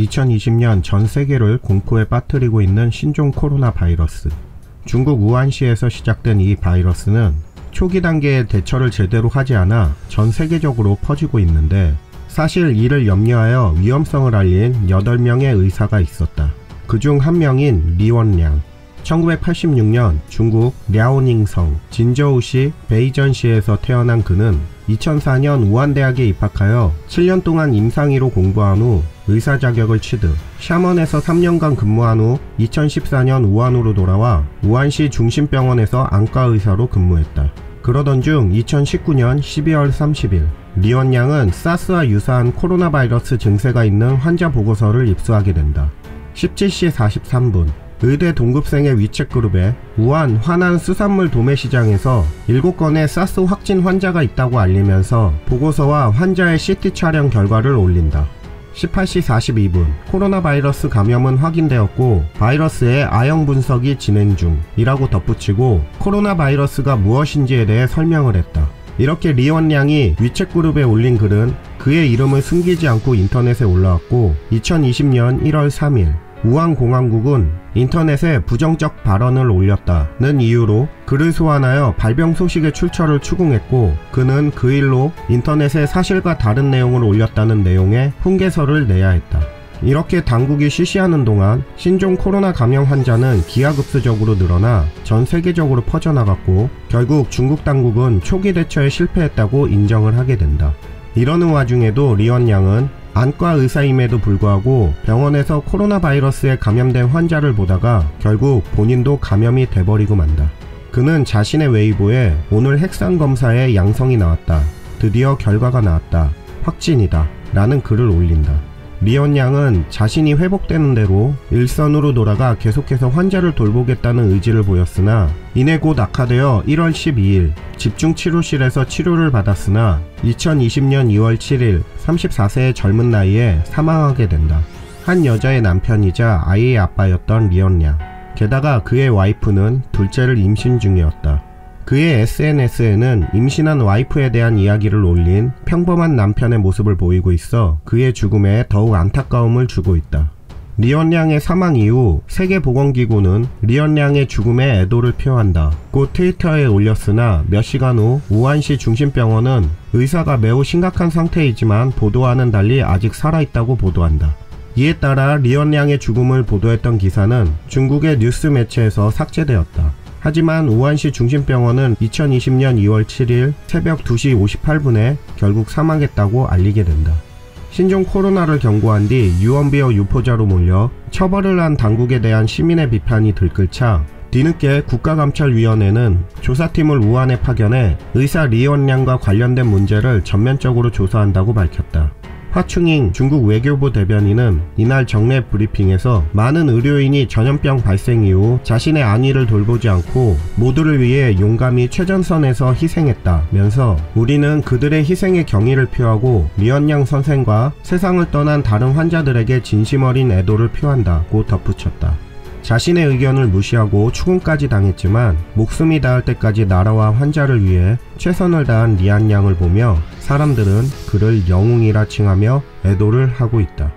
2020년 전 세계를 공포에 빠뜨리고 있는 신종 코로나 바이러스. 중국 우한시에서 시작된 이 바이러스는 초기 단계의 대처를 제대로 하지 않아 전 세계적으로 퍼지고 있는데, 사실 이를 염려하여 위험성을 알린 8명의 의사가 있었다. 그중 한 명인 리원량. 1986년 중국 랴오닝성 진저우시 베이전시에서 태어난 그는 2004년 우한대학에 입학하여 7년 동안 임상의로 공부한 후 의사 자격을 취득, 샤먼에서 3년간 근무한 후 2014년 우한으로 돌아와 우한시 중심병원에서 안과의사로 근무했다. 그러던 중 2019년 12월 30일 리원량은 사스와 유사한 코로나 바이러스 증세가 있는 환자 보고서를 입수하게 된다. 17시 43분 의대 동급생의 위챗 그룹에 우한 화난 수산물 도매시장에서 7건의 사스 확진 환자가 있다고 알리면서 보고서와 환자의 CT 촬영 결과를 올린다. 18시 42분 코로나 바이러스 감염은 확인되었고 바이러스의 아형 분석이 진행 중이라고 덧붙이고 코로나 바이러스가 무엇인지에 대해 설명을 했다. 이렇게 리원량이 위챗 그룹에 올린 글은 그의 이름을 숨기지 않고 인터넷에 올라왔고, 2020년 1월 3일 우한공항국은 인터넷에 부정적 발언을 올렸다는 이유로 그를 소환하여 발병 소식의 출처를 추궁했고, 그는 그 일로 인터넷에 사실과 다른 내용을 올렸다는 내용의 훈계서를 내야 했다. 이렇게 당국이 쉬쉬하는 동안 신종 코로나 감염 환자는 기하급수적으로 늘어나 전 세계적으로 퍼져나갔고, 결국 중국 당국은 초기 대처에 실패했다고 인정을 하게 된다. 이러는 와중에도 리원량은 안과 의사임에도 불구하고 병원에서 코로나 바이러스에 감염된 환자를 보다가 결국 본인도 감염이 돼버리고 만다. 그는 자신의 웨이보에 오늘 핵산 검사에 양성이 나왔다. 드디어 결과가 나왔다. 확진이다. 라는 글을 올린다. 리원량은 자신이 회복되는 대로 일선으로 돌아가 계속해서 환자를 돌보겠다는 의지를 보였으나 이내 곧 악화되어 1월 12일 집중치료실에서 치료를 받았으나 2020년 2월 7일 34세의 젊은 나이에 사망하게 된다. 한 여자의 남편이자 아이의 아빠였던 리원량. 게다가 그의 와이프는 둘째를 임신 중이었다. 그의 SNS에는 임신한 와이프에 대한 이야기를 올린 평범한 남편의 모습을 보이고 있어 그의 죽음에 더욱 안타까움을 주고 있다. 리원량의 사망 이후 세계보건기구는 리원량의 죽음에 애도를 표한다. 곧 트위터에 올렸으나 몇 시간 후 우한시 중심병원은 의사가 매우 심각한 상태이지만 보도와는 달리 아직 살아있다고 보도한다. 이에 따라 리원량의 죽음을 보도했던 기사는 중국의 뉴스 매체에서 삭제되었다. 하지만 우한시 중심병원은 2020년 2월 7일 새벽 2시 58분에 결국 사망했다고 알리게 된다. 신종 코로나를 경고한 뒤 유언비어 유포자로 몰려 처벌을 한 당국에 대한 시민의 비판이 들끓자 뒤늦게 국가감찰위원회는 조사팀을 우한에 파견해 의사 리원량과 관련된 문제를 전면적으로 조사한다고 밝혔다. 화충잉 중국 외교부 대변인은 이날 정례 브리핑에서 많은 의료인이 전염병 발생 이후 자신의 안위를 돌보지 않고 모두를 위해 용감히 최전선에서 희생했다면서 우리는 그들의 희생에 경의를 표하고 리원량 선생과 세상을 떠난 다른 환자들에게 진심 어린 애도를 표한다고 덧붙였다. 자신의 의견을 무시하고 추궁까지 당했지만 목숨이 닿을 때까지 나라와 환자를 위해 최선을 다한 리원량을 보며 사람들은 그를 영웅이라 칭하며 애도를 하고 있다.